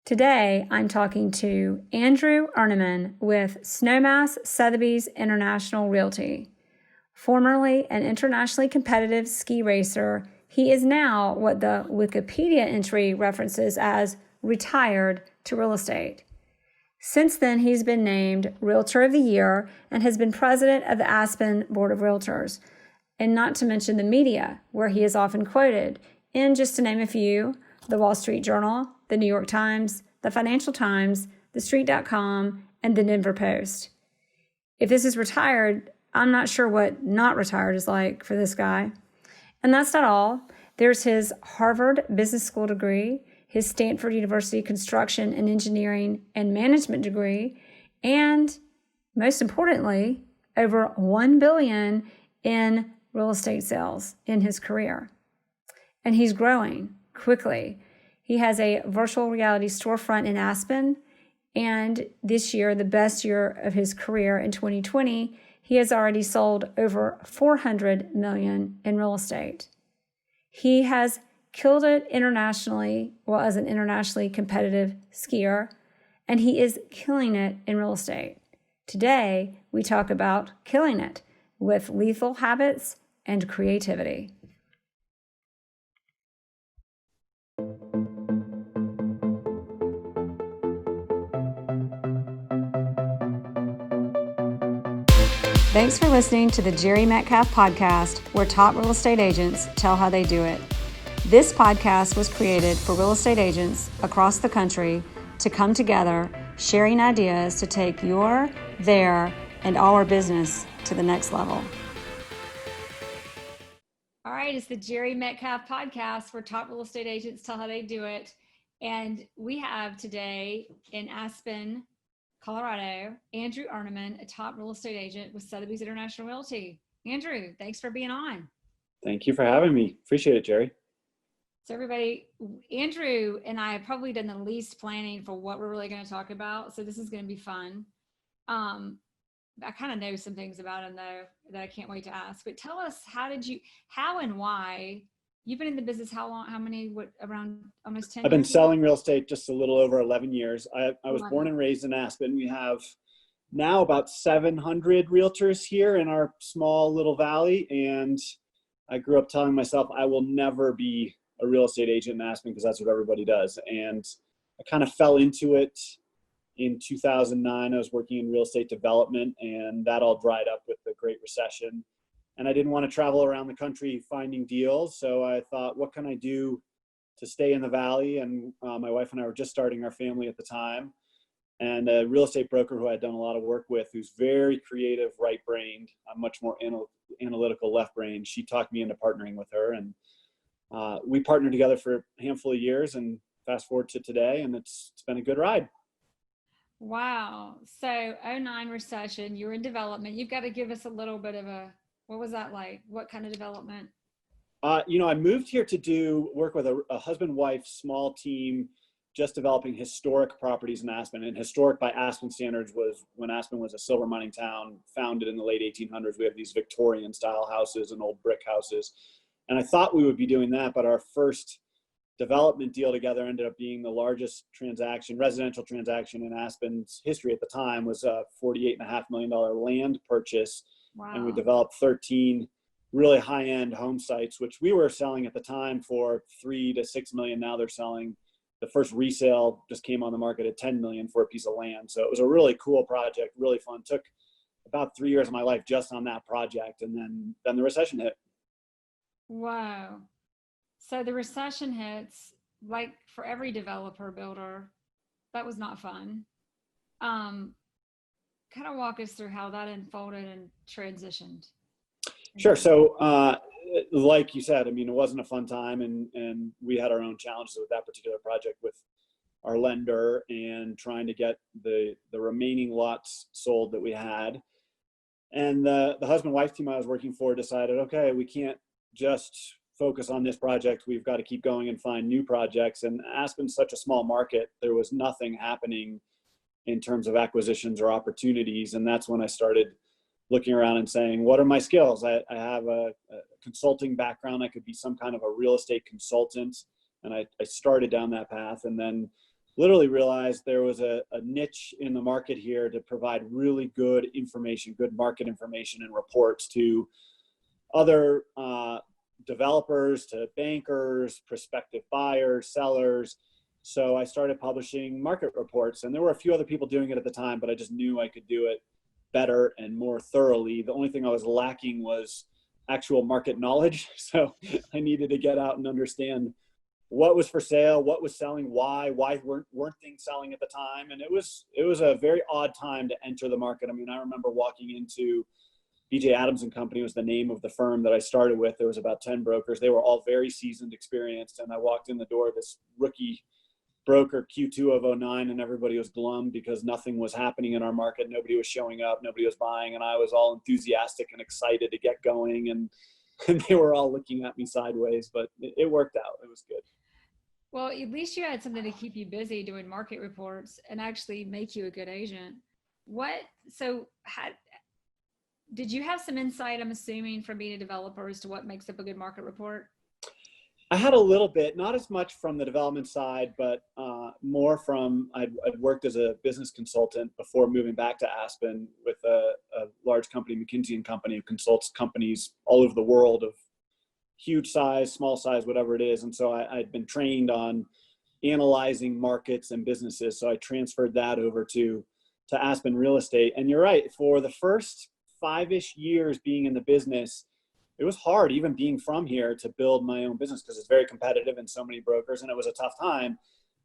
Today, I'm talking to Andrew Ernemann with Snowmass Sotheby's International Realty. Formerly an internationally competitive ski racer, he is now what the Wikipedia entry references as retired to real estate. Since then, he's been named Realtor of the Year and has been president of the Aspen Board of Realtors, and not to mention the media, where he is often quoted in, just to name a few, the Wall Street Journal, the New York Times, the Financial Times, the Street.com, and the Denver Post. If this is retired, I'm not sure what not retired is like for this guy. And that's not all. There's his Harvard Business School degree, his Stanford University Construction and Engineering and Management degree, and most importantly, over $1 billion in real estate sales in his career. And he's growing quickly. He has a virtual reality storefront in Aspen, and this year, the best year of his career in 2020, he has already sold over $400 million in real estate. He has killed it internationally, as an internationally competitive skier, and he is killing it in real estate. Today, we talk about killing it with lethal habits and creativity. Thanks for listening to the Jerry Metcalf podcast, where top real estate agents tell how they do it. This podcast was created for real estate agents across the country to come together, sharing ideas to take your, their, and our business to the next level. All right, it's the Jerry Metcalf podcast, where top real estate agents tell how they do it. And we have today in Aspen, Colorado, Andrew Ernemann, a top real estate agent with Sotheby's International Realty. Andrew, thanks for being on. Thank you for having me. Appreciate it, Jerry. So everybody, Andrew and I have probably done the least planning for what we're really going to talk about. So this is going to be fun. I kind of know some things about him though that I can't wait to ask. But tell us, how and why? You've been in the business how long? Around almost 10 years? I've been selling real estate just a little over 11 years. I was born and raised in Aspen. We have now about 700 realtors here in our small little valley. And I grew up telling myself I will never be a real estate agent in Aspen because that's what everybody does. And I kind of fell into it in 2009. I was working in real estate development, and that all dried up with the Great Recession. And I didn't want to travel around the country finding deals. So I thought, what can I do to stay in the valley? And my wife and I were just starting our family at the time. And a real estate broker who I'd done a lot of work with, who's very creative, right-brained, I'm much more analytical, left-brained. She talked me into partnering with her. And we partnered together for a handful of years, and fast forward to today, and it's been a good ride. Wow. So 09 recession, you were in development. You've got to give us a little bit of what was that like? What kind of development? I moved here to work with a husband-wife small team, just developing historic properties in Aspen. And historic by Aspen standards was when Aspen was a silver mining town, founded in the late 1800s. We have these Victorian style houses and old brick houses. And I thought we would be doing that, but our first development deal together ended up being the largest residential transaction in Aspen's history at the time. Was a $48.5 million land purchase. Wow. And we developed 13 really high-end home sites, which we were selling at the time for $3 to $6 million. Now they're selling. The first resale just came on the market at $10 million for a piece of land. So it was a really cool project, really fun. Took about 3 years of my life just on that project, and then the recession hit. Wow. So the recession hits, like for every developer builder. That was not fun. Kind of walk us through how that unfolded and transitioned. Sure. So, like you said, it wasn't a fun time, and we had our own challenges with that particular project with our lender and trying to get the remaining lots sold that we had. And the husband-wife team I was working for decided, okay, we can't just focus on this project. We've got to keep going and find new projects. And Aspen's such a small market, there was nothing happening in terms of acquisitions or opportunities. And that's when I started looking around and saying, what are my skills? I have a consulting background. I could be some kind of a real estate consultant. And I started down that path. And then literally realized there was a niche in the market here to provide really good information, good market information and reports to other developers, to bankers, prospective buyers, sellers. So I started publishing market reports, and there were a few other people doing it at the time, but I just knew I could do it better and more thoroughly. The only thing I was lacking was actual market knowledge. So I needed to get out and understand what was for sale, what was selling, why weren't things selling at the time. And it was a very odd time to enter the market. I mean, I remember walking into BJ Adams and Company was the name of the firm that I started with. There was about 10 brokers. They were all very seasoned, experienced. And I walked in the door, this rookie broker, Q2 of '09, and everybody was glum because nothing was happening in our market. Nobody was showing up, nobody was buying. And I was all enthusiastic and excited to get going. And they were all looking at me sideways, but it worked out. It was good. Well, at least you had something to keep you busy doing market reports and actually make you a good agent. Did you have some insight, I'm assuming, from being a developer as to what makes up a good market report? I had a little bit, not as much from the development side, but more from, I'd worked as a business consultant before moving back to Aspen with a large company, McKinsey & Company, who consults companies all over the world of huge size, small size, whatever it is. And so I'd been trained on analyzing markets and businesses. So I transferred that over to Aspen Real Estate. And you're right, for the first 5-ish years being in the business, it was hard, even being from here, to build my own business because it's very competitive and so many brokers, and it was a tough time.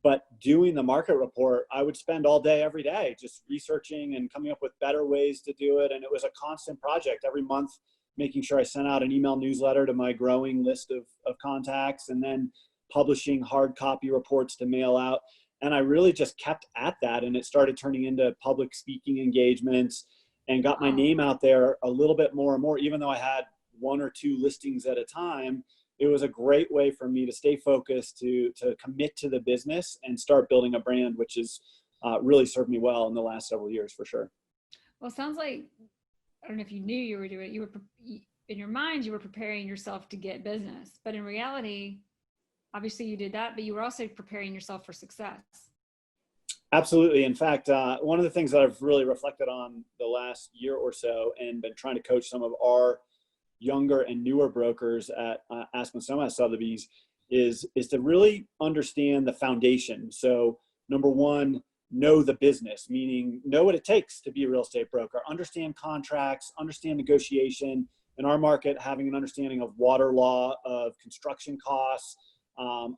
But doing the market report, I would spend all day, every day, just researching and coming up with better ways to do it. And it was a constant project every month, making sure I sent out an email newsletter to my growing list of contacts, and then publishing hard copy reports to mail out. And I really just kept at that. And it started turning into public speaking engagements and got my name out there a little bit more and more, even though I had 1 or 2 listings at a time. It was a great way for me to stay focused, to commit to the business and start building a brand, which has really served me well in the last several years, for sure. Well, it sounds like, I don't know if you knew you were doing it, you were, in your mind, you were preparing yourself to get business, but in reality, obviously you did that, but you were also preparing yourself for success. Absolutely. In fact, one of the things that I've really reflected on the last year or so, and been trying to coach some of our younger and newer brokers at Aspen, Snowmass, Sotheby's, is to really understand the foundation. So number one, know the business, meaning know what it takes to be a real estate broker, understand contracts, understand negotiation. In our market, having an understanding of water law, of construction costs,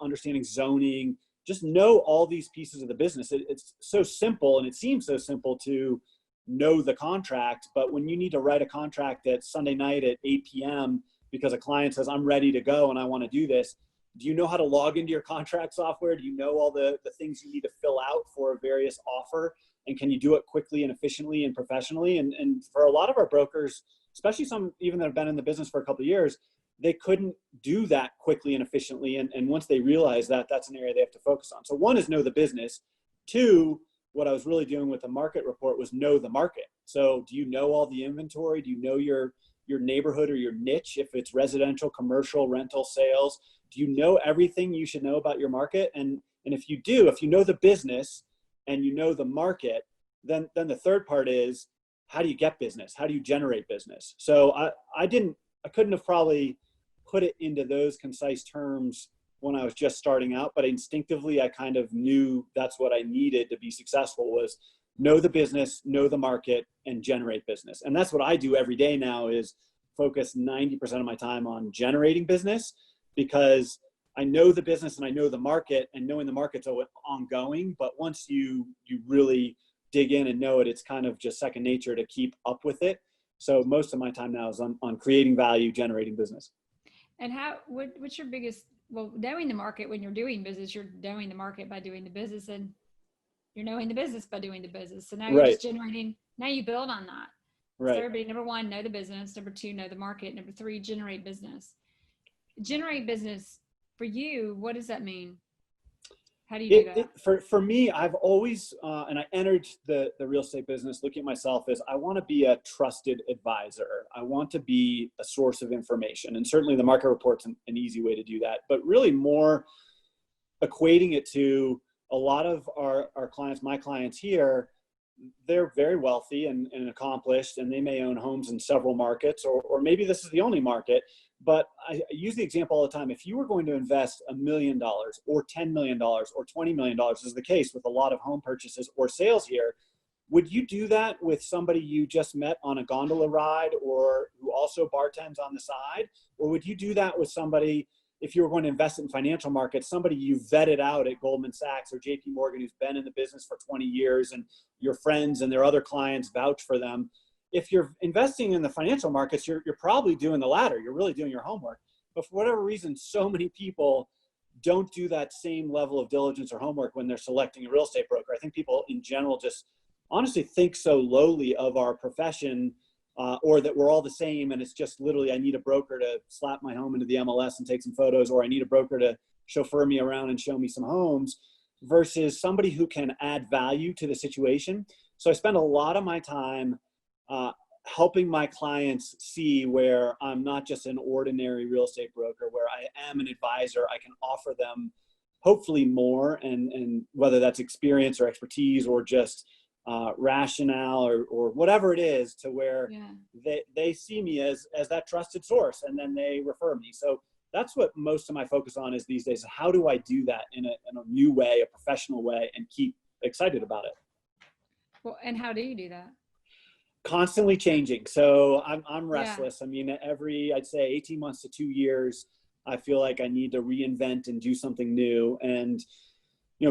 understanding zoning, just know all these pieces of the business. It's so simple, and it seems so simple to know the contract, but when you need to write a contract at Sunday night at 8 p.m. because a client says, I'm ready to go and I want to do this, do you know how to log into your contract software? Do you know all the things you need to fill out for a various offer? And can you do it quickly and efficiently and professionally? And for a lot of our brokers, especially some even that have been in the business for a couple of years, they couldn't do that quickly and efficiently. And once they realize that, that's an area they have to focus on. So one is know the business. 2, what I was really doing with the market report was know the market. So do you know all the inventory? Do you know your neighborhood or your niche? If it's residential, commercial, rental, sales, do you know everything you should know about your market? And if you do, if you know the business and you know the market, then the third part is, how do you get business? How do you generate business? So I couldn't have probably put it into those concise terms when I was just starting out, but instinctively I kind of knew that's what I needed to be successful, was know the business, know the market, and generate business. And that's what I do every day now, is focus 90% of my time on generating business, because I know the business and I know the market, and knowing the market's ongoing. But once you really dig in and know it, it's kind of just second nature to keep up with it. So most of my time now is on creating value, generating business. And what's your biggest, well, knowing the market when you're doing business, you're knowing the market by doing the business, and you're knowing the business by doing the business. So now you're just generating, now you build on that. Right. So everybody, number 1, know the business. Number 2, know the market. Number 3, generate business. Generate business for you, what does that mean? How do you do that? For me, I've always, and I entered the real estate business looking at myself as, I want to be a trusted advisor. I want to be a source of information. And certainly the market report's an easy way to do that, but really more equating it to, a lot of our clients, my clients here, they're very wealthy and accomplished, and they may own homes in several markets, or maybe this is the only market. But I use the example all the time. If you were going to invest $1 million or $10 million or $20 million, as is the case with a lot of home purchases or sales here, would you do that with somebody you just met on a gondola ride or who also bartends on the side? Or would you do that with somebody, if you were going to invest in financial markets, somebody you vetted out at Goldman Sachs or JP Morgan who's been in the business for 20 years and your friends and their other clients vouch for them? If you're investing in the financial markets, you're probably doing the latter. You're really doing your homework. But for whatever reason, so many people don't do that same level of diligence or homework when they're selecting a real estate broker. I think people in general just honestly think so lowly of our profession, or that we're all the same, and it's just literally I need a broker to slap my home into the MLS and take some photos, or I need a broker to chauffeur me around and show me some homes, versus somebody who can add value to the situation. So I spend a lot of my time helping my clients see where I'm not just an ordinary real estate broker, where I am an advisor. I can offer them hopefully more, and whether that's experience or expertise or just rationale or whatever it is, to where they see me as that trusted source, and then they refer me. So that's what most of my focus on is these days. How do I do that in a new way, a professional way, and keep excited about it? Well, and how do you do that? Constantly changing. So I'm restless. I mean, every, I'd say 18 months to 2 years, I feel like I need to reinvent and do something new. And,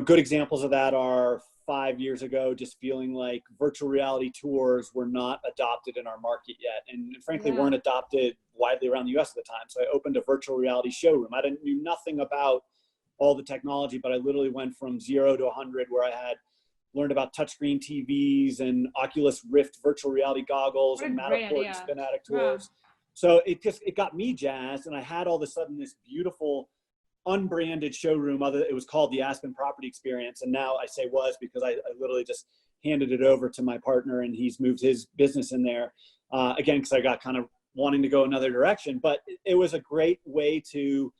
good examples of that are 5 years ago, just feeling like virtual reality tours were not adopted in our market yet. And frankly, weren't adopted widely around the US at the time. So I opened a virtual reality showroom. I knew nothing about all the technology, but I literally went from 0 to 100, where I had learned about touchscreen TVs and Oculus Rift virtual reality goggles and Matterport and Spinatic tours. So it got me jazzed, and I had all of a sudden this beautiful unbranded showroom. It was called the Aspen Property Experience, and now I say was because I literally just handed it over to my partner, and he's moved his business in there again because I got kind of wanting to go another direction. But it was a great way to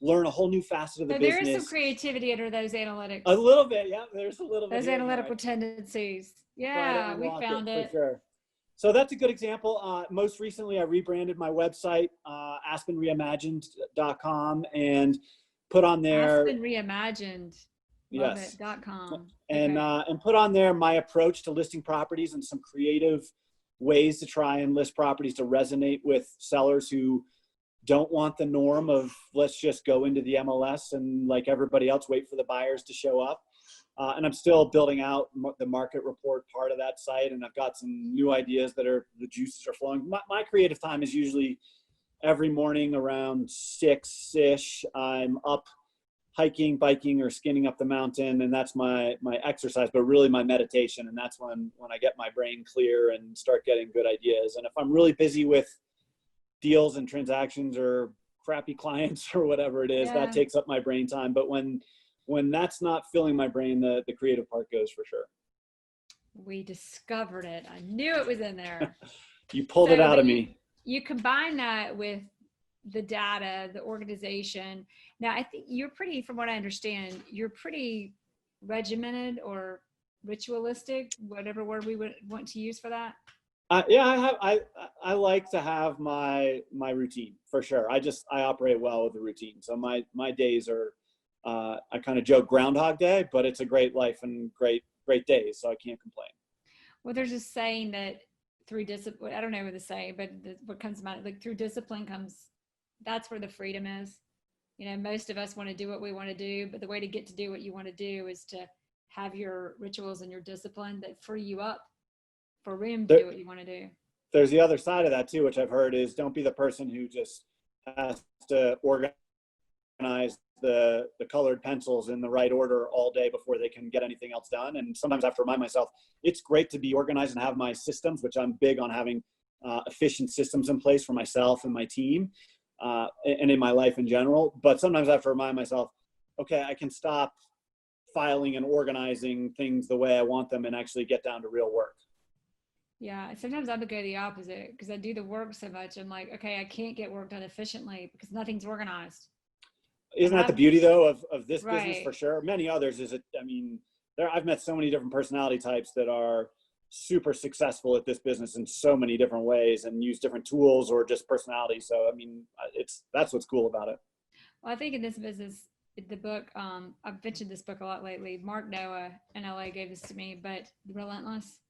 learn a whole new facet of the business. There is some creativity under those analytics. A little bit, yeah. There's a little bit. Those analytical tendencies. Yeah, we found it. For sure. So that's a good example. Most recently, I rebranded my website, aspenreimagined.com, and put on there Aspen Reimagined. Love it, .com. And put on there my approach to listing properties and some creative ways to try and list properties to resonate with sellers who don't want the norm of let's just go into the MLS and, like everybody else, wait for the buyers to show up. And I'm still building out the market report part of that site, and I've got some new ideas the juices are flowing. My creative time is usually every morning around 6-ish. I'm up hiking, biking, or skinning up the mountain, and that's my exercise, but really my meditation. And that's when I get my brain clear and start getting good ideas. And if I'm really busy with deals and transactions or crappy clients or whatever it is, that takes up my brain time. But when that's not filling my brain, the creative part goes for sure. We discovered it. I knew it was in there. You pulled it out of me. You combine that with the data, the organization. Now, I think you're pretty, from what I understand, you're pretty regimented or ritualistic, whatever word we would want to use for that. I like to have my routine for sure. I operate well with the routine. So my days are, I kind of joke Groundhog Day, but it's a great life and great days. So I can't complain. Well, there's a saying that through discipline, I don't know what the saying, but what comes about, like through discipline that's where the freedom is. Most of us want to do what we want to do, but the way to get to do what you want to do is to have your rituals and your discipline that free you up for room to do what you want to do. There's the other side of that too, which I've heard is don't be the person who just has to organize the colored pencils in the right order all day before they can get anything else done. And sometimes I have to remind myself, it's great to be organized and have my systems, which I'm big on having efficient systems in place for myself and my team and in my life in general. But sometimes I have to remind myself, okay, I can stop filing and organizing things the way I want them and actually get down to real work. Yeah, sometimes I would go the opposite because I do the work so much. I'm like, okay, I can't get work done efficiently because nothing's organized. Isn't that the beauty though of this business right. for sure? Many others is it. I mean, I've met so many different personality types that are super successful at this business in so many different ways and use different tools or just personality. So, I mean, that's what's cool about it. Well, I think in this business, the book, I've mentioned this book a lot lately. Mark Noah in LA gave this to me, but Relentless.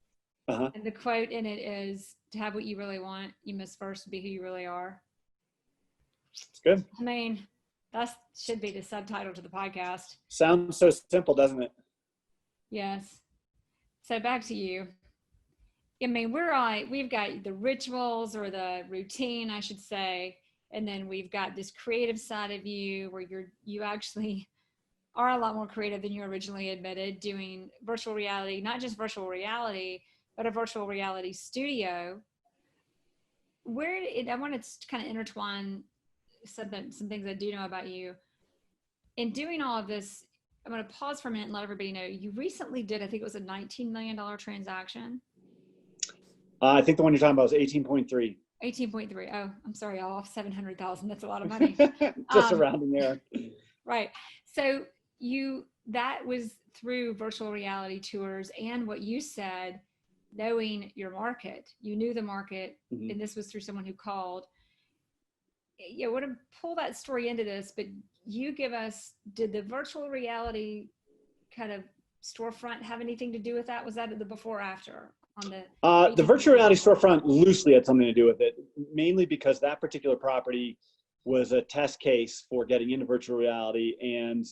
Uh-huh. And the quote in it is, to have what you really want, you must first be who you really are. It's good. I mean, that should be the subtitle to the podcast. Sounds so simple, doesn't it? Yes. So back to you. I mean, we've got the rituals or the routine, I should say, and then we've got this creative side of you where you actually are a lot more creative than you originally admitted, doing virtual reality, not just virtual reality, but a virtual reality studio. I want to kind of intertwine some things I do know about you. In doing all of this, I'm going to pause for a minute and let everybody know you recently did, I think it was a $19 million transaction. I think the one you're talking about was 18.3. 18.3. Oh, I'm sorry, y'all, off 700,000. That's a lot of money. Just a rounding error. Right. So that was through virtual reality tours and what you said, knowing your market. You knew the market, Mm-hmm. and this was through someone who called. I want to pull that story into this, but you give us, did the virtual reality kind of storefront have anything to do with that? Was that the before or after on the virtual reality storefront loosely had something to do with it, mainly because that particular property was a test case for getting into virtual reality, and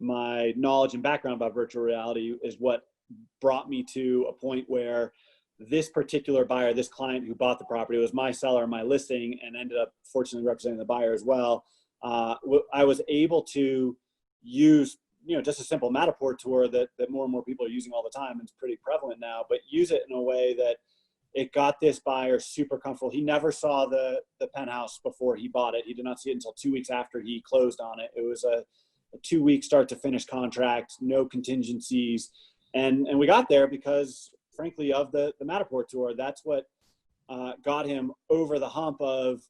my knowledge and background about virtual reality is what brought me to a point where this particular buyer, this client who bought the property, was my seller, my listing, and ended up fortunately representing the buyer as well. I was able to use, just a simple Matterport tour that more and more people are using all the time, and it's pretty prevalent now, but use it in a way that it got this buyer super comfortable. He never saw the penthouse before he bought it. He did not see it until 2 weeks after he closed on it. It was a 2-week start to finish contract, no contingencies. And we got there because, frankly, of the Matterport tour. That's what got him over the hump of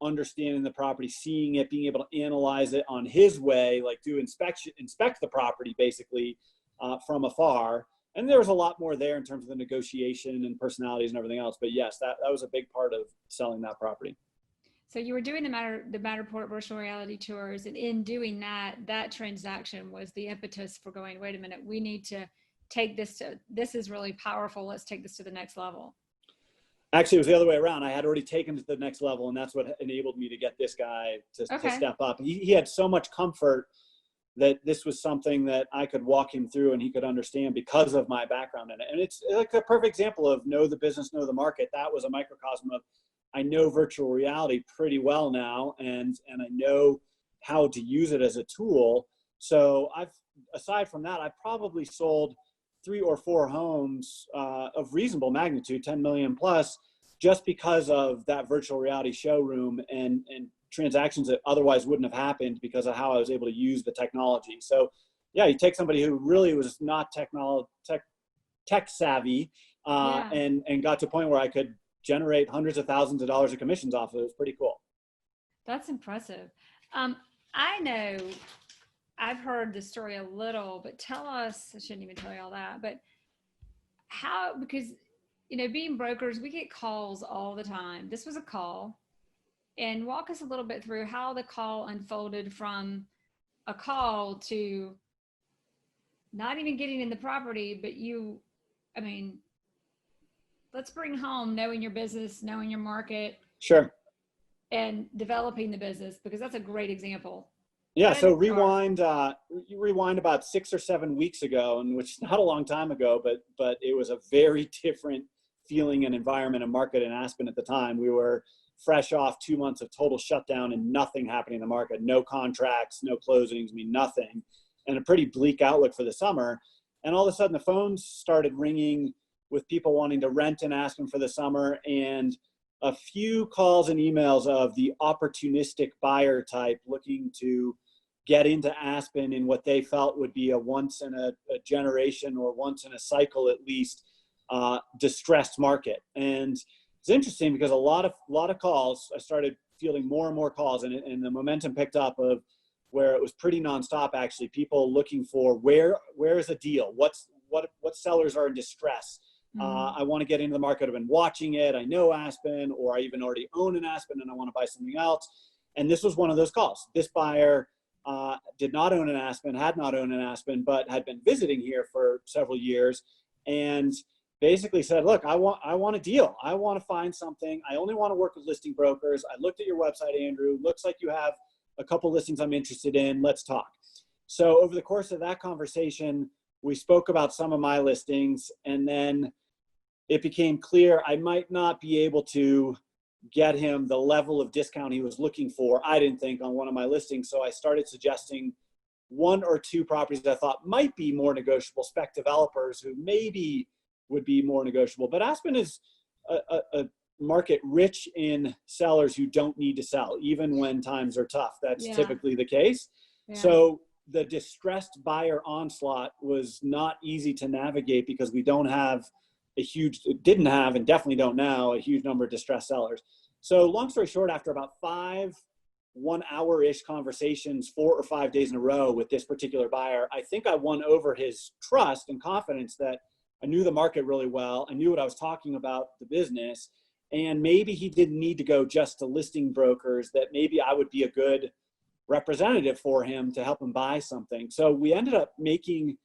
understanding the property, seeing it, being able to analyze it on his way, like inspect the property basically from afar. And there was a lot more there in terms of the negotiation and personalities and everything else. But yes, that was a big part of selling that property. So you were doing the Matterport virtual reality tours, and in doing that transaction was the impetus for going, wait a minute, we need to take this is really powerful. Let's take this to the next level. Actually, it was the other way around. I had already taken it to the next level, and that's what enabled me to get this guy to step up. He had so much comfort that this was something that I could walk him through and he could understand because of my background in it. And it's like a perfect example of know the business, know the market. That was a microcosm of, I know virtual reality pretty well now, and I know how to use it as a tool. So aside from that, I've probably sold 3 or 4 homes of reasonable magnitude, 10 million plus, just because of that virtual reality showroom and transactions that otherwise wouldn't have happened because of how I was able to use the technology. So yeah, you take somebody who really was not tech savvy and got to a point where I could generate hundreds of thousands of dollars of commissions off of it. It was pretty cool. That's impressive. I know I've heard the story a little, but tell us, I shouldn't even tell you all that, but how, because, being brokers, we get calls all the time. This was a call. And walk us a little bit through how the call unfolded from a call to not even getting in the property, but let's bring home knowing your business, knowing your market. Sure. And developing the business, because that's a great example. Yeah. So rewind about 6 or 7 weeks ago, and which is not a long time ago, but it was a very different feeling and environment and market in Aspen at the time. We were fresh off 2 months of total shutdown and nothing happening in the market, no contracts, no closings, nothing, and a pretty bleak outlook for the summer. And all of a sudden the phones started ringing with people wanting to rent in Aspen for the summer, and a few calls and emails of the opportunistic buyer type looking to get into Aspen in what they felt would be a once in a generation or once in a cycle at least distressed market. And it's interesting because a lot of calls, I started fielding more and more calls, and the momentum picked up of where it was pretty nonstop, actually. People looking for where is a deal? What sellers are in distress? I want to get into the market. I've been watching it. I know Aspen, or I even already own an Aspen and I want to buy something else. And this was one of those calls. This buyer did not own an Aspen, had not owned an Aspen, but had been visiting here for several years, and basically said, look, I want a deal. I want to find something. I only want to work with listing brokers. I looked at your website, Andrew. Looks like you have a couple listings I'm interested in. Let's talk. So over the course of that conversation, we spoke about some of my listings, and then it became clear I might not be able to get him the level of discount he was looking for, I didn't think, on one of my listings. So I started suggesting one or two properties that I thought might be more negotiable, spec developers who maybe would be more negotiable. But Aspen is a market rich in sellers who don't need to sell, even when times are tough. That's typically the case. Yeah. So the distressed buyer onslaught was not easy to navigate because we didn't have, and definitely don't now, a huge number of distressed sellers. So long story short, after about 5 one-hour-ish conversations, 4 or 5 days in a row with this particular buyer, I think I won over his trust and confidence that I knew the market really well. I knew what I was talking about, the business, and maybe he didn't need to go just to listing brokers, that maybe I would be a good representative for him to help him buy something. So we ended up making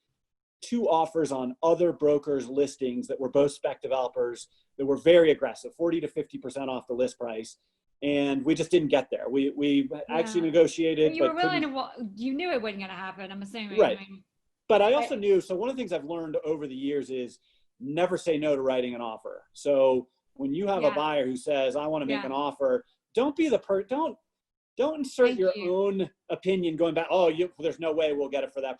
2 offers on other brokers' listings that were both spec developers that were very aggressive, 40 to 50% off the list price. And we just didn't get there. We actually negotiated. But you were willing to, you knew it wasn't going to happen, I'm assuming. Right. But I also knew, so one of the things I've learned over the years is never say no to writing an offer. So when you have a buyer who says, I want to make an offer, don't be the don't insert your own opinion going back, there's no way we'll get it for that.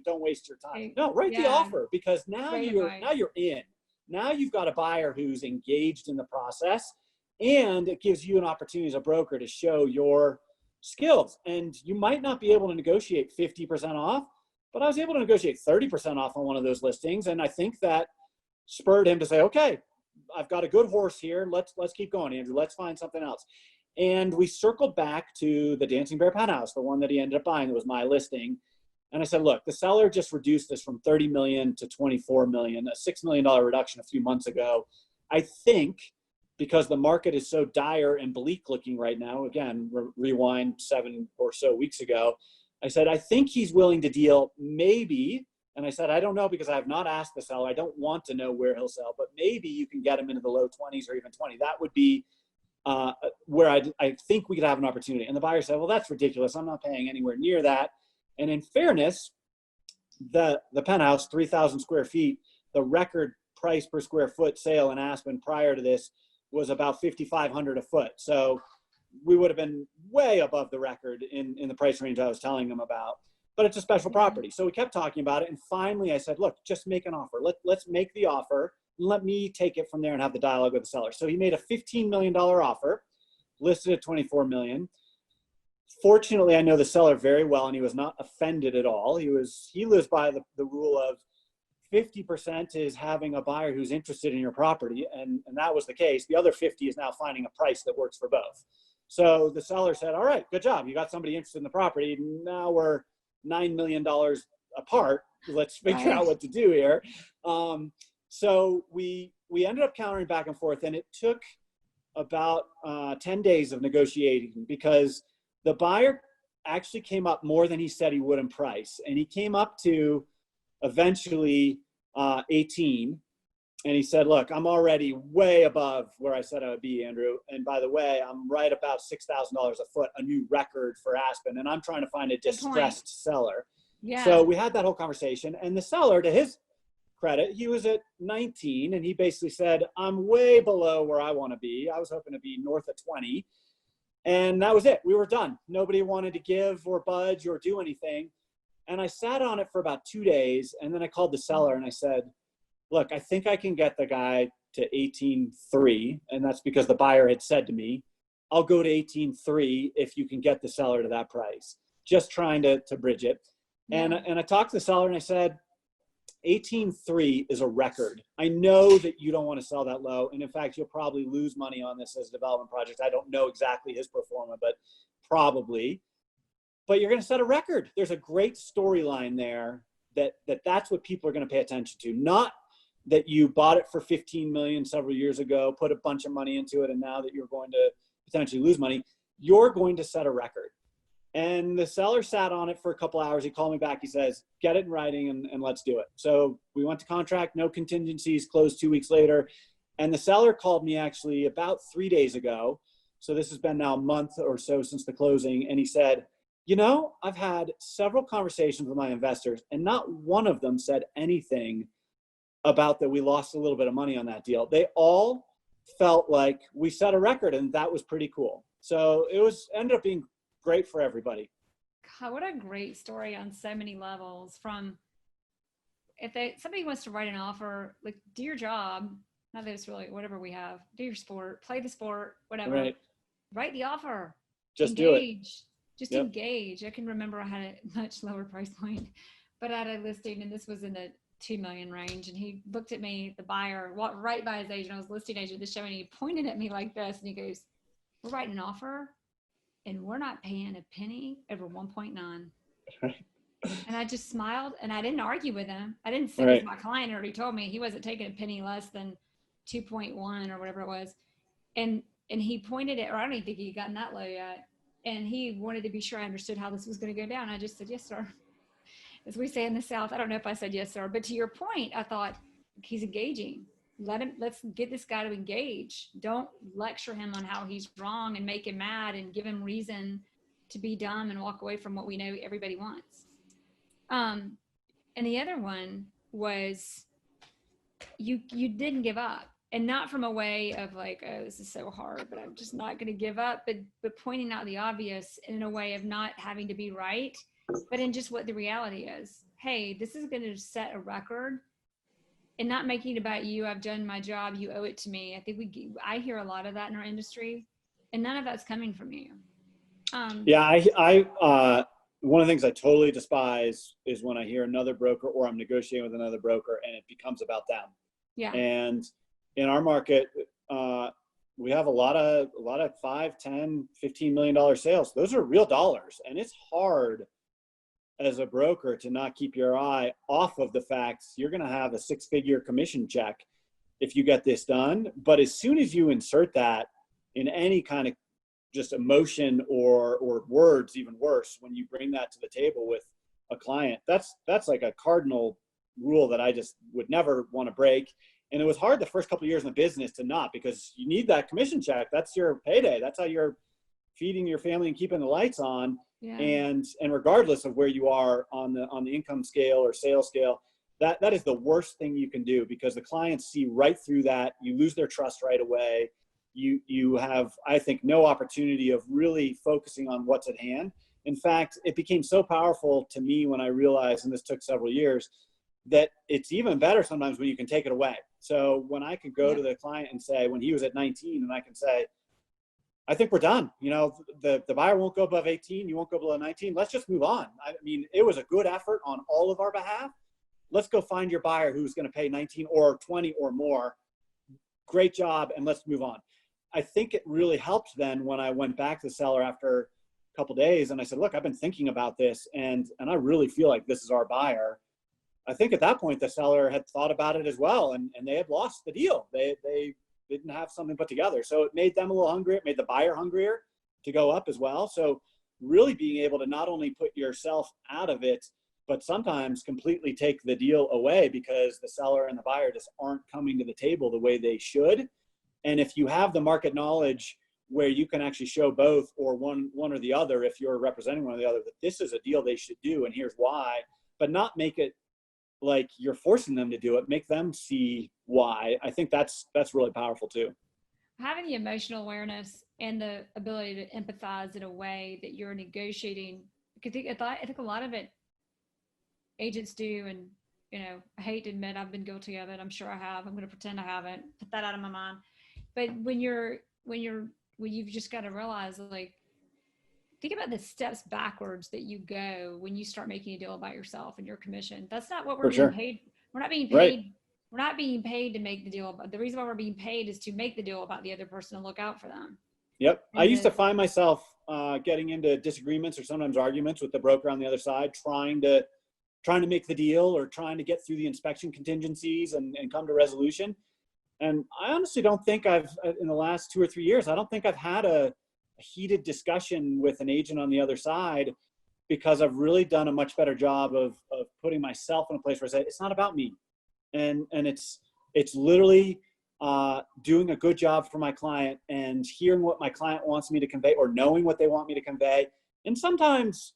Don't waste your time. No, write the offer, because now you're in. Now you've got a buyer who's engaged in the process, and it gives you an opportunity as a broker to show your skills. And you might not be able to negotiate 50% off, but I was able to negotiate 30% off on one of those listings. And I think that spurred him to say, okay, I've got a good horse here. Let's keep going, Andrew. Let's find something else. And we circled back to the Dancing Bear penthouse, the one that he ended up buying that was my listing. And I said, look, the seller just reduced this from 30 million to 24 million, a $6 million reduction a few months ago. I think because the market is so dire and bleak looking right now, again, rewind 7 or so weeks ago, I said, I think he's willing to deal maybe. And I said, I don't know, because I have not asked the seller. I don't want to know where he'll sell, but maybe you can get him into the low 20s or even 20. That would be where I think we could have an opportunity. And the buyer said, well, that's ridiculous. I'm not paying anywhere near that. And in fairness, the penthouse, 3,000 square feet, the record price per square foot sale in Aspen prior to this was about $5,500 a foot. So we would have been way above the record in the price range I was telling them about. But it's a special property. So we kept talking about it. And finally I said, look, just make an offer. Let's make the offer. Let me take it from there and have the dialogue with the seller. So he made a $15 million offer, listed at $24 million. Fortunately, I know the seller very well, and he was not offended at all. He lives by the rule of 50% is having a buyer who's interested in your property, and that was the case. The other 50 is now finding a price that works for both. So the seller said, all right, good job. You got somebody interested in the property. Now we're $9 million apart. Let's figure out what to do here. So we ended up countering back and forth, and it took about 10 days of negotiating, because the buyer actually came up more than he said he would in price. And he came up to eventually 18. And he said, look, I'm already way above where I said I would be, Andrew. And by the way, I'm right about $6,000 a foot, a new record for Aspen. And I'm trying to find a distressed seller. Yeah. So we had that whole conversation. And the seller, to his credit, he was at 19. And he basically said, I'm way below where I want to be. I was hoping to be north of 20. And that was it. We were done. Nobody wanted to give or budge or do anything. And I sat on it for about 2 days. And then I called the seller and I said, look, I think I can get the guy to 18.3. And that's because the buyer had said to me, I'll go to 18.3 if you can get the seller to that price. Just trying to bridge it. Yeah. And I talked to the seller and I said, 18.3 is a record. I know that you don't want to sell that low. And in fact, you'll probably lose money on this as a development project. I don't know exactly his pro forma, but probably. but you're going to set a record. There's a great storyline there that's what people are going to pay attention to. Not that you bought it for 15 million several years ago, put a bunch of money into it, and now that you're going to potentially lose money, you're going to set a record. And the seller sat on it for a couple hours. He called me back. He says, get it in writing and let's do it. So we went to contract, no contingencies, closed 2 weeks later. And the seller called me actually about 3 days ago. So this has been now a month or so since the closing. And he said, you know, I've had several conversations with my investors and not one of them said anything about that we lost a little bit of money on that deal. They all felt like we set a record, and that was pretty cool. So it ended up being great for everybody. God, what a great story on so many levels. From somebody wants to write an offer, like, do your job. Not that it's really whatever we have. Do your sport, play the sport, whatever. Right. Write the offer. Just engage. Do it. Just engage. I can remember I had a much lower price point, but I had a listing, and this was in the 2 million range. And he looked at me, the buyer, walked right by his agent. I was listing agent at the show, and he pointed at me like this, and he goes, "We're writing an offer, and we're not paying a penny over 1.9." And I just smiled, and I didn't argue with him. I didn't say, because my client already told me he wasn't taking a penny less than 2.1 or whatever it was. And he pointed it, or I don't even think he had gotten that low yet. And he wanted to be sure I understood how this was going to go down. I just said, yes, sir. As we say in the South, I don't know if I said yes, sir, but to your point, I thought, he's engaging. Let's get this guy to engage. Don't lecture him on how he's wrong and make him mad and give him reason to be dumb and walk away from what we know everybody wants. And the other one was you didn't give up, and not from a way of like, oh, this is so hard, but I'm just not going to give up, but pointing out the obvious in a way of not having to be right, but in just what the reality is. Hey, this is going to set a record, and not making it about you. I've done my job. You owe it to me. I think I hear a lot of that in our industry, and none of that's coming from you. One of the things I totally despise is when I hear another broker, or I'm negotiating with another broker, and it becomes about them. Yeah. And in our market, we have a lot of $5, $10, $15 million sales. Those are real dollars. And it's hard as a broker to not keep your eye off of the fact you're going to have a 6-figure commission check if you get this done. But as soon as you insert that in any kind of just emotion or words, even worse, when you bring that to the table with a client, that's like a cardinal rule that I just would never want to break. And it was hard the first couple of years in the business to not, because you need that commission check. That's your payday. That's how you're feeding your family and keeping the lights on. Yeah. And regardless of where you are on the income scale or sales scale, that is the worst thing you can do, because the clients see right through that. You lose their trust right away. You have, I think, no opportunity of really focusing on what's at hand. In fact, it became so powerful to me when I realized, and this took several years, that it's even better sometimes when you can take it away. So when I could go to the client and say, when he was at 19, and I can say, I think we're done. You know, the buyer won't go above 18. You won't go below 19. Let's just move on. I mean, it was a good effort on all of our behalf. Let's go find your buyer who's going to pay 19 or 20 or more. Great job. And let's move on. I think it really helped then when I went back to the seller after a couple of days and I said, look, I've been thinking about this and I really feel like this is our buyer. I think at that point, the seller had thought about it as well, and they had lost the deal. They didn't have something put together. So it made them a little hungrier. It made the buyer hungrier to go up as well. So really being able to not only put yourself out of it, but sometimes completely take the deal away because the seller and the buyer just aren't coming to the table the way they should. And if you have the market knowledge where you can actually show both, or one or the other, if you're representing one or the other, that this is a deal they should do and here's why, but not make it like you're forcing them to do it, make them see why. I think that's really powerful too. Having the emotional awareness and the ability to empathize in a way that you're negotiating, because I think a lot of it agents do, and you know, I hate to admit I've been guilty of it. I'm sure I have. I'm going to pretend I haven't. Put that out of my mind. But when you've just got to realize, like, think about the steps backwards that you go when you start making a deal about yourself and your commission. That's not what we're being paid. We're not being paid. Right. We're not being paid to make the deal. But the reason why we're being paid is to make the deal about the other person and look out for them. Yep. I used to find myself getting into disagreements or sometimes arguments with the broker on the other side, trying to make the deal or trying to get through the inspection contingencies and come to resolution. And I honestly don't think in the last 2 or 3 years, I don't think I've had a heated discussion with an agent on the other side, because I've really done a much better job of putting myself in a place where I say, it's not about me. And it's literally doing a good job for my client and hearing what my client wants me to convey, or knowing what they want me to convey. And sometimes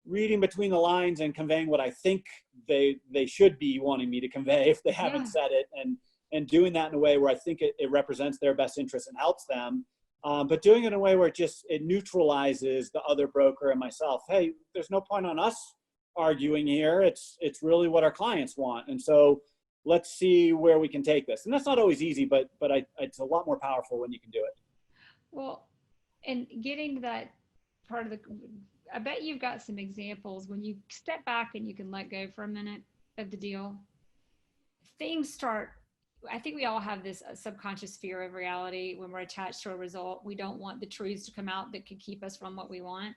reading between the lines and conveying what I think they should be wanting me to convey if they haven't said it, and doing that in a way where I think it represents their best interest and helps them. But doing it in a way where it neutralizes the other broker and myself. Hey, there's no point on us arguing here. It's really what our clients want. And so let's see where we can take this. And that's not always easy, but it's a lot more powerful when you can do it. Well, and getting to that part of I bet you've got some examples when you step back and you can let go for a minute of the deal. Things start, I think we all have this subconscious fear of reality when we're attached to a result. We don't want the truths to come out that could keep us from what we want.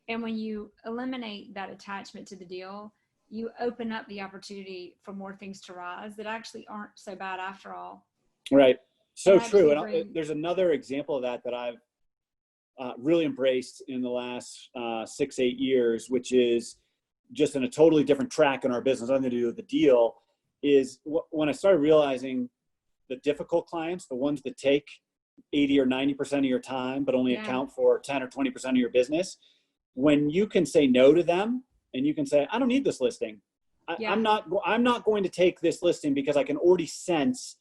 And when you eliminate that attachment to the deal, you open up the opportunity for more things to rise that actually aren't so bad after all. Right. So true. And there's another example of that I've really embraced in the last 6-8 years, which is just in a totally different track in our business, nothing to do with the deal, is when I started realizing the difficult clients, the ones that take 80 or 90% of your time, but only account for 10 or 20% of your business. When you can say no to them and you can say, I don't need this listing. I'm not going to take this listing because I can already sense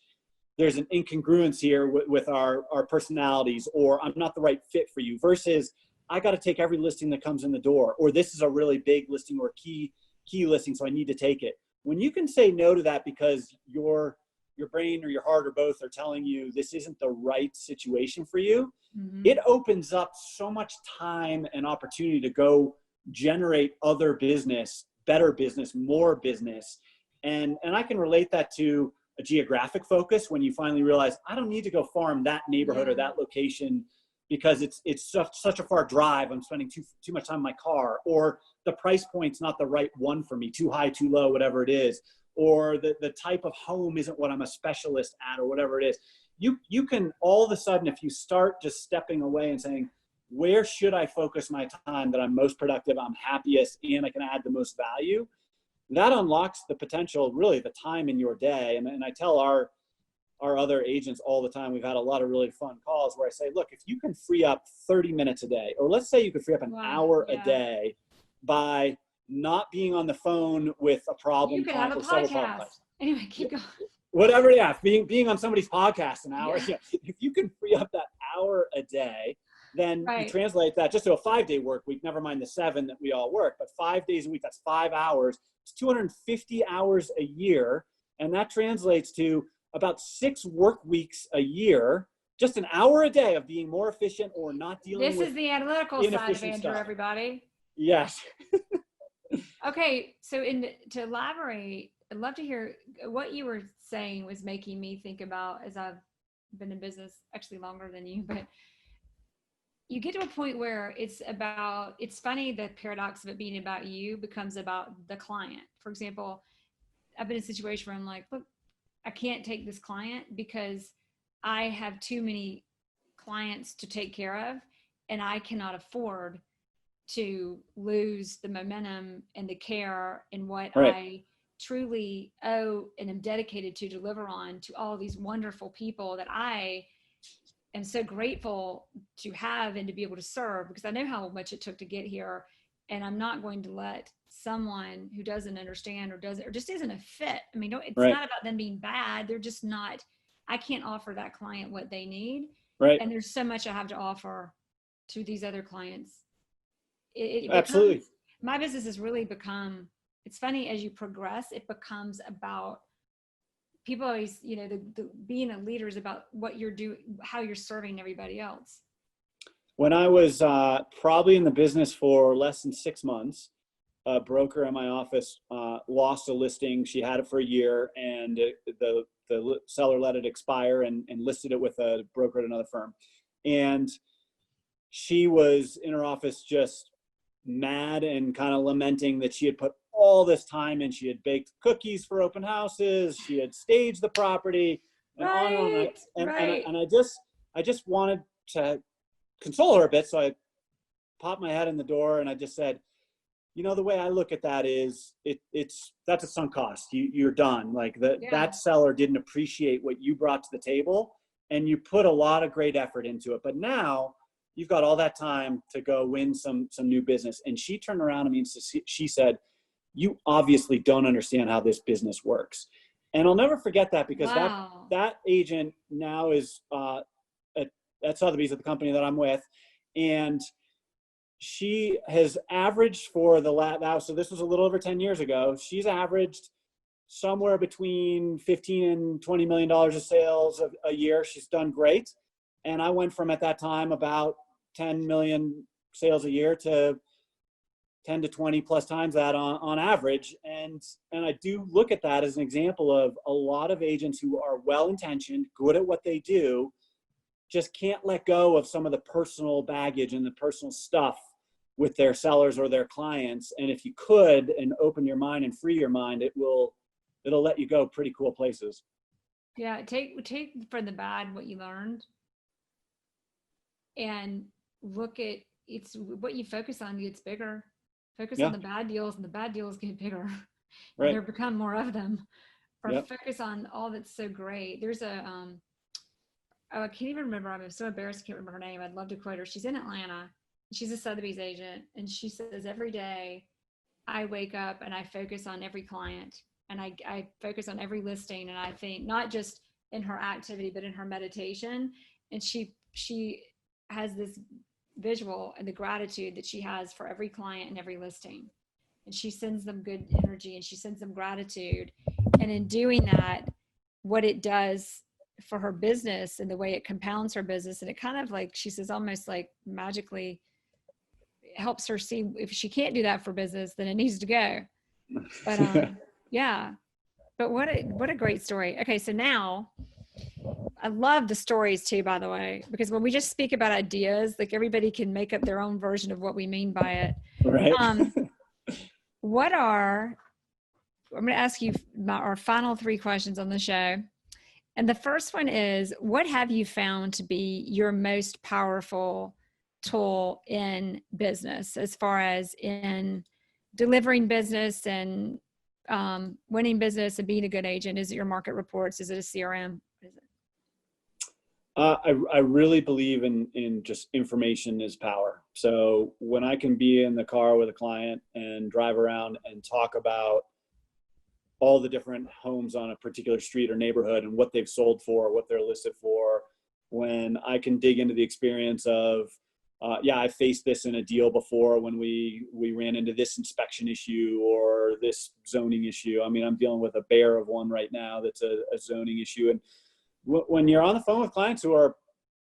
there's an incongruence here with our personalities, or I'm not the right fit for you, versus I got to take every listing that comes in the door, or this is a really big listing or key listing, so I need to take it. When you can say no to that because your brain or your heart or both are telling you this isn't the right situation for you, it opens up so much time and opportunity to go generate other business, better business, more business. And I can relate that to a geographic focus when you finally realize I don't need to go farm that neighborhood or that location because it's such a far drive. I'm spending too much time in my car, or the price point's not the right one for me, too high, too low, whatever it is, or the type of home isn't what I'm a specialist at, or whatever it is. You can all of a sudden, if you start just stepping away and saying, where should I focus my time that I'm most productive, I'm happiest, and I can add the most value, that unlocks the potential, really the time in your day. And I tell our other agents all the time, we've had a lot of really fun calls where I say, look, if you can free up 30 minutes a day, or let's say you could free up an hour a day by not being on the phone with a problem. You could have a podcast. Anyway, keep going. Whatever, being on somebody's podcast an hour. If you can free up that hour a day, then you translate that just to a 5-day work week, never mind the 7 that we all work, but 5 days a week, that's 5 hours. It's 250 hours a year. And that translates to about 6 work weeks a year, just an hour a day of being more efficient or not dealing with. This is the analytical side of Andrew, everybody. Yes. Okay. So to elaborate, I'd love to hear what you were saying was making me think about, as I've been in business actually longer than you, but you get to a point where it's funny, the paradox of it being about you becomes about the client. For example, I've been in a situation where I'm like, look, I can't take this client because I have too many clients to take care of, and I cannot afford to lose the momentum and the care and what I truly owe and am dedicated to deliver on to all these wonderful people that I am so grateful to have and to be able to serve, because I know how much it took to get here. And I'm not going to let someone who doesn't understand or just isn't a fit. I mean, it's not about them being bad. They're just not, I can't offer that client what they need. Right. And there's so much I have to offer to these other clients. Absolutely. My business has really become, it's funny, as you progress, it becomes about people always, the being a leader is about what you're doing, how you're serving everybody else. When I was probably in the business for less than 6 months, a broker in my office lost a listing. She had it for a year, and the seller let it expire and listed it with a broker at another firm. And she was in her office just mad and kind of lamenting that she had put all this time in. She had baked cookies for open houses. She had staged the property, and on and on. And I just wanted to console her a bit. So I popped my head in the door and I just said, you know, the way I look at that is that's a sunk cost. You're done. Like that seller didn't appreciate what you brought to the table, and you put a lot of great effort into it. But now you've got all that time to go win some new business. And she turned around to me and she said, you obviously don't understand how this business works. And I'll never forget that, because that agent now is at Sotheby's, at the company that I'm with. And she has averaged for so this was a little over 10 years ago. She's averaged somewhere between 15 and $20 million of sales a year. She's done great. And I went from, at that time, about 10 million sales a year to 10 to 20 plus times that on average. And I do look at that as an example of a lot of agents who are well-intentioned, good at what they do, just can't let go of some of the personal baggage and the personal stuff with their sellers or their clients. And if you could, and open your mind and free your mind, it'll let you go pretty cool places. Yeah. Take from the bad what you learned, and look at it's what you focus on gets bigger. Focus on the bad deals, and the bad deals get bigger. Right. There become more of them. Or focus on all that's so great. There's a I can't even remember. I'm so embarrassed. I can't remember her name. I'd love to quote her. She's in Atlanta. She's a Sotheby's agent. And she says, every day I wake up and I focus on every client, and I focus on every listing. And I think not just in her activity, but in her meditation. And she has this visual and the gratitude that she has for every client and every listing. And she sends them good energy and she sends them gratitude. And in doing that, what it does for her business and the way it compounds her business, and it kind of, like she says, almost like magically helps her see, if she can't do that for business, then it needs to go. But yeah, but what a great story. Okay, so now I love the stories too, by the way, because when we just speak about ideas, like everybody can make up their own version of what we mean by it. Right. I'm going to ask you our final 3 questions on the show. And the first one is, what have you found to be your most powerful tool in business, as far as in delivering business and winning business and being a good agent? Is it your market reports? Is it a CRM? What is it? I really believe in just information is power. So when I can be in the car with a client and drive around and talk about all the different homes on a particular street or neighborhood and what they've sold for, what they're listed for, when I can dig into the experience of, I faced this in a deal before when we ran into this inspection issue or this zoning issue. I mean, I'm dealing with a bear of one right now that's a zoning issue. And when you're on the phone with clients who are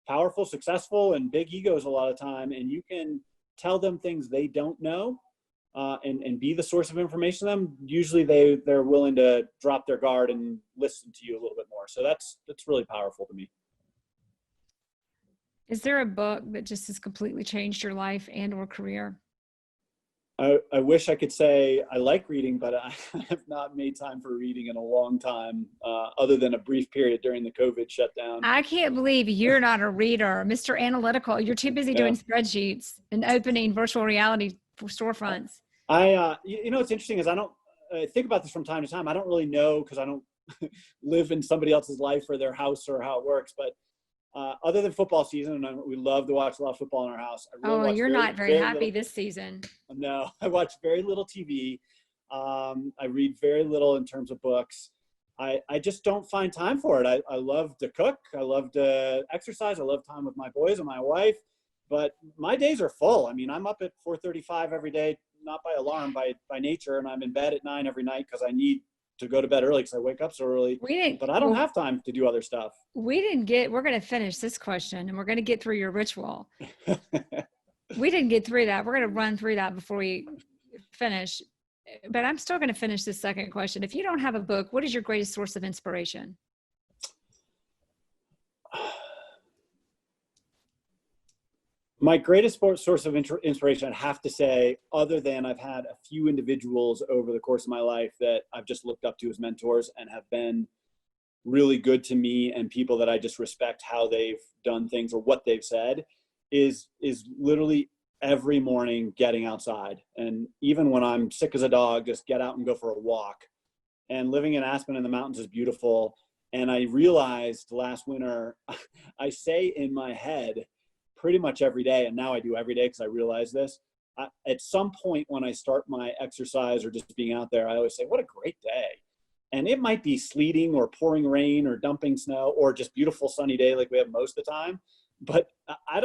powerful, successful, and big egos a lot of time, and you can tell them things they don't know, and be the source of information to them, usually they're willing to drop their guard and listen to you a little bit more. So that's really powerful to me. Is there a book that just has completely changed your life and or career? I wish I could say I like reading, but I have not made time for reading in a long time, other than a brief period during the COVID shutdown. I can't believe you're not a reader, Mr. Analytical. You're too busy doing spreadsheets and opening virtual reality for storefronts. What's interesting is I think about this from time to time. I don't really know, because I don't live in somebody else's life or their house or how it works. But other than football season, and we love to watch a lot of football in our house. You're not very happy this season. No, I watch very little TV. I read very little in terms of books. I just don't find time for it. I love to cook. I love to exercise. I love time with my boys and my wife. But my days are full. I mean, I'm up at 4:35 every day, not by alarm, by nature, and I'm in bed at 9 every night because I need to go to bed early because I wake up so early. But I don't have time to do other stuff. We're going to finish this question, and we're going to get through your ritual. We didn't get through that. We're going to run through that before we finish. But I'm still going to finish this second question. If you don't have a book, what is your greatest source of inspiration? My greatest source of inspiration, I'd have to say, other than I've had a few individuals over the course of my life that I've just looked up to as mentors and have been really good to me, and people that I just respect how they've done things or what they've said, is literally every morning getting outside. And even when I'm sick as a dog, just get out and go for a walk. And living in Aspen in the mountains is beautiful. And I realized last winter, I say in my head pretty much every day, and now I do every day because I realize this, at some point when I start my exercise or just being out there, I always say, what a great day. And it might be sleeting or pouring rain or dumping snow or just beautiful sunny day like we have most of the time. But I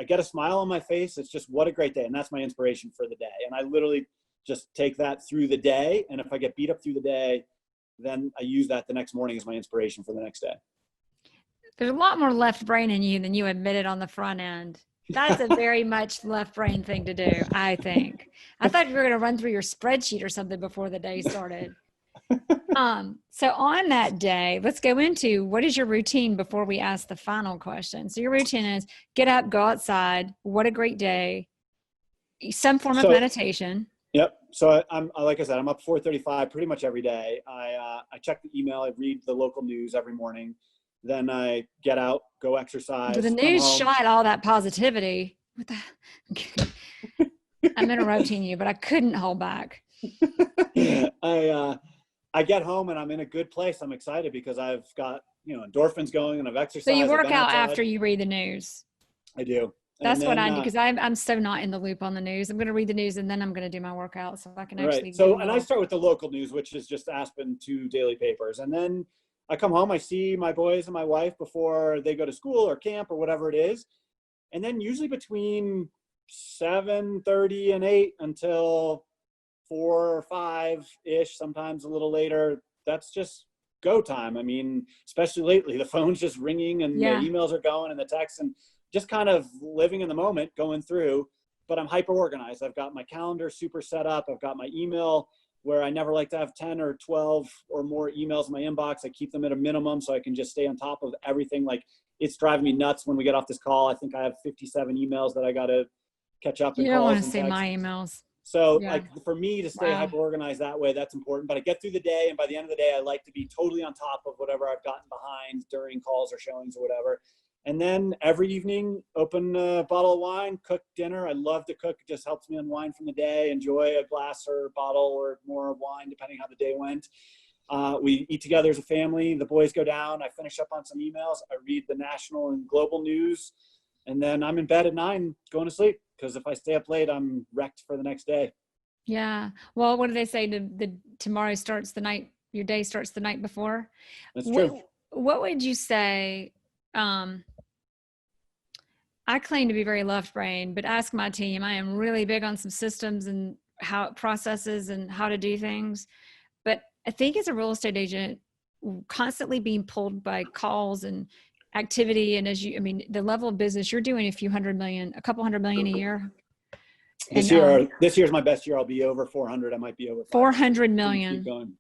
get a smile on my face. It's just, what a great day. And that's my inspiration for the day. And I literally just take that through the day. And if I get beat up through the day, then I use that the next morning as my inspiration for the next day. There's a lot more left brain in you than you admitted on the front end. That's a very much left brain thing to do, I think. I thought you were going to run through your spreadsheet or something before the day started. So on that day, let's go into what is your routine before we ask the final question. So your routine is get up, go outside. What a great day. Some form of meditation. Yep. So I'm like I said, I'm up 4:35 pretty much every day. I check the email. I read the local news every morning. Then I get out, go exercise. The news shot all that positivity. What the? I'm interrupting you, but I couldn't hold back. I get home and I'm in a good place. I'm excited because I've got, endorphins going and I've exercised. So you work out after you read the news. I do. That's what I do, because I'm so not in the loop on the news. I'm going to read the news and then I'm going to do my workout so I can actually. Right. So, and I start with the local news, which is just Aspen 2 daily papers. And then I come home, I see my boys and my wife before they go to school or camp or whatever it is. And then usually between 7:30 and 8 until 4 or 5-ish, sometimes a little later, that's just go time. I mean, especially lately, the phone's just ringing and the emails are going and the texts, and just kind of living in the moment, going through. But I'm hyper organized. I've got my calendar super set up. I've got my email where I never like to have 10 or 12 or more emails in my inbox. I keep them at a minimum so I can just stay on top of everything. Like, it's driving me nuts when we get off this call. I think I have 57 emails that I got to catch up. You don't want to see my emails. So like for me to stay hyper organized that way, that's important. But I get through the day, and by the end of the day, I like to be totally on top of whatever I've gotten behind during calls or showings or whatever. And then every evening, open a bottle of wine, cook dinner. I love to cook. It just helps me unwind from the day, enjoy a glass or a bottle or more of wine, depending how the day went. We eat together as a family. The boys go down. I finish up on some emails. I read the national and global news. And then I'm in bed at 9 going to sleep, because if I stay up late, I'm wrecked for the next day. Yeah. Well, what do they say? Tomorrow starts the night, your day starts the night before. That's true. What would you say? I claim to be very left brain, but ask my team. I am really big on some systems and how processes and how to do things. But I think as a real estate agent, constantly being pulled by calls and activity, and the level of business you're doing, a couple hundred million a year. This year's my best year. I'll be over 400. I might be over 400 million. Keep going.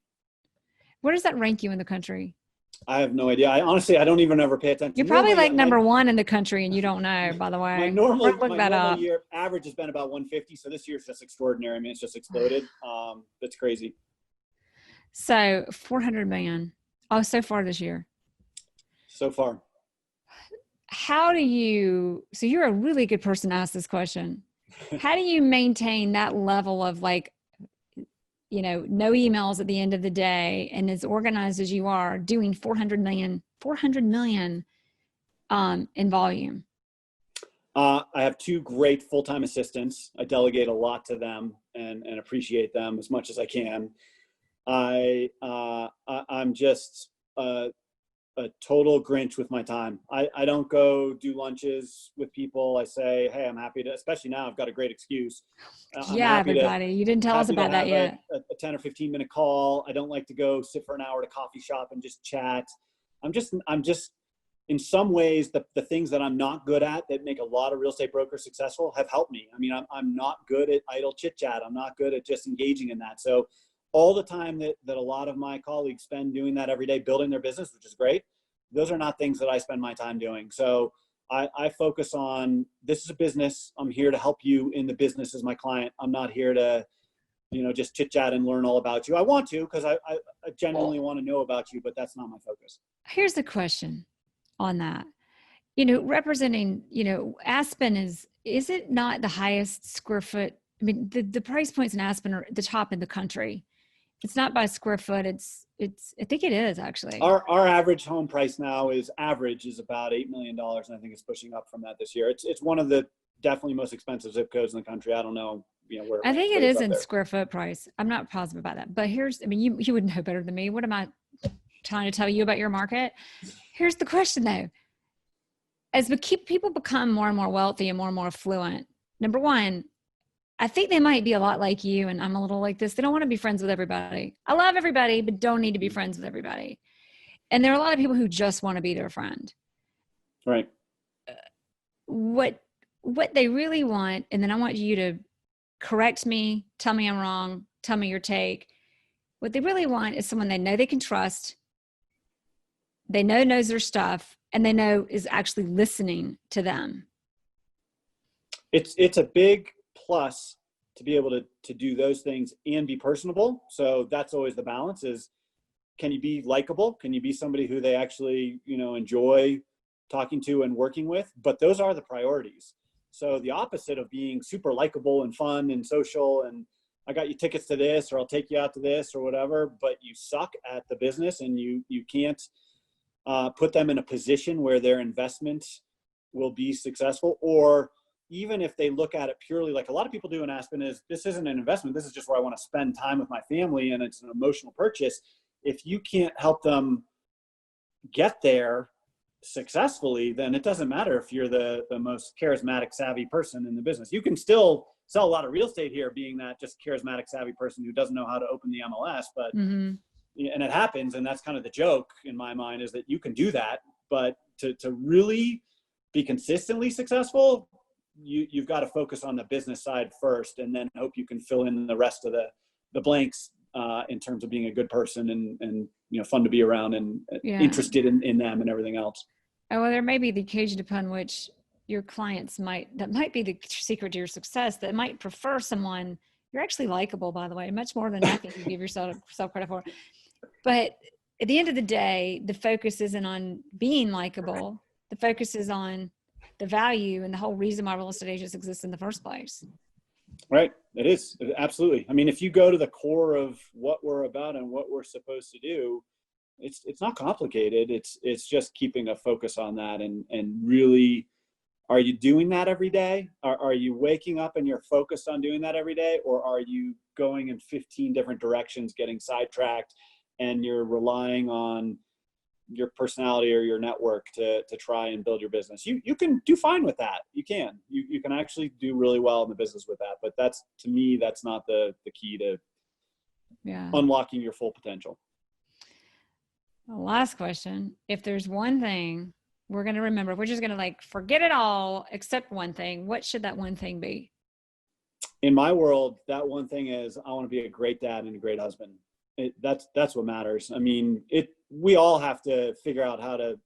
Where does that rank you in the country? I have no idea. I honestly don't even ever pay attention. You're probably like number 1 in the country, and you don't know, by the way. My normal year average has been about 150. So this year's just extraordinary. I mean, it's just exploded. That's crazy. So 400 million. Oh, so far this year. So far. So you're a really good person to ask this question. How do you maintain that level of no emails at the end of the day, and as organized as you are, doing 400 million in volume? I have 2 great full-time assistants. I delegate a lot to them and appreciate them as much as I can. I'm just a total Grinch with my time. I don't go do lunches with people. I say, hey, I'm happy to, especially now I've got a great excuse. Everybody, you didn't tell us about that yet. A 10 or 15 minute call. I don't like to go sit for an hour at a coffee shop and just chat. I'm just in some ways, the things that I'm not good at that make a lot of real estate brokers successful have helped me. I mean, I'm not good at idle chit chat. I'm not good at just engaging in that. So all the time that a lot of my colleagues spend doing that every day, building their business, which is great, those are not things that I spend my time doing. So I focus on, this is a business. I'm here to help you in the business as my client. I'm not here to, just chit chat and learn all about you. I want to, because I genuinely want to know about you, but that's not my focus. Here's the question on that. Representing, Aspen is it not the highest square foot? I mean, the price points in Aspen are the top in the country. It's not by square foot. I think it is actually. Our average home price now is about $8 million. And I think it's pushing up from that this year. It's one of the definitely most expensive zip codes in the country. I don't know, where. I think it is in square foot price. I'm not positive about that, but you would know better than me. What am I trying to tell you about your market? Here's the question though. As people become more and more wealthy and more affluent, number one, I think they might be a lot like you, and I'm a little like this. They don't want to be friends with everybody. I love everybody, but don't need to be friends with everybody. And there are a lot of people who just want to be their friend. Right. What they really want, and then I want you to correct me, tell me I'm wrong, tell me your take. What they really want is someone they know they can trust, they know knows their stuff, and they know is actually listening to them. It's a big plus to be able to do those things and be personable. So that's always the balance is, can you be likable? Can you be somebody who they actually, enjoy talking to and working with? But those are the priorities. So the opposite of being super likable and fun and social and I got you tickets to this, or I'll take you out to this or whatever, but you suck at the business and you can't put them in a position where their investment will be successful. Or even if they look at it purely like a lot of people do in Aspen is, this isn't an investment. This is just where I want to spend time with my family and it's an emotional purchase. If you can't help them get there successfully, then it doesn't matter if you're the most charismatic, savvy person in the business. You can still sell a lot of real estate here being that just charismatic, savvy person who doesn't know how to open the MLS, but and it happens. And that's kind of the joke in my mind is that you can do that, but to really be consistently successful, you've got to focus on the business side first and then hope you can fill in the rest of the blanks in terms of being a good person and fun to be around and interested in them and everything else. Oh, well, there may be the occasion upon which your clients that might be the secret to your success, that might prefer someone. You're actually likable, by the way, much more than I think you give yourself credit for. But at the end of the day, the focus isn't on being likable. The focus is on the value and the whole reason why real estate agents exist in the first place. Right. It is. Absolutely. I mean, if you go to the core of what we're about and what we're supposed to do, it's not complicated. It's just keeping a focus on that and really, are you doing that every day? Are you waking up and you're focused on doing that every day? Or are you going in 15 different directions, getting sidetracked, and you're relying on your personality or your network to try and build your business? You can do fine with that. You can actually do really well in the business with that. But to me, that's not the key to unlocking your full potential. The last question. If there's one thing we're going to remember, we're just going to forget it all except one thing. What should that one thing be? In my world, that one thing is I want to be a great dad and a great husband. That's what matters. I mean, we all have to figure out how to,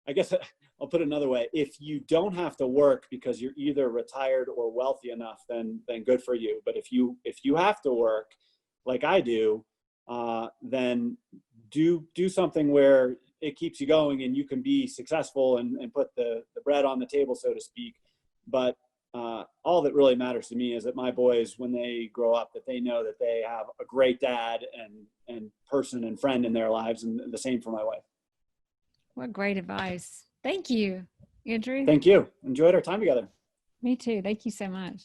I guess I'll put it another way. If you don't have to work because you're either retired or wealthy enough, then good for you. But if you have to work like I do, then do something where it keeps you going and you can be successful and put the bread on the table, so to speak. But all that really matters to me is that my boys, when they grow up, that they know that they have a great dad and person and friend in their lives, and the same for my wife. What great advice. Thank you, Andrew. Thank you. Enjoyed our time together. Me too. Thank you so much.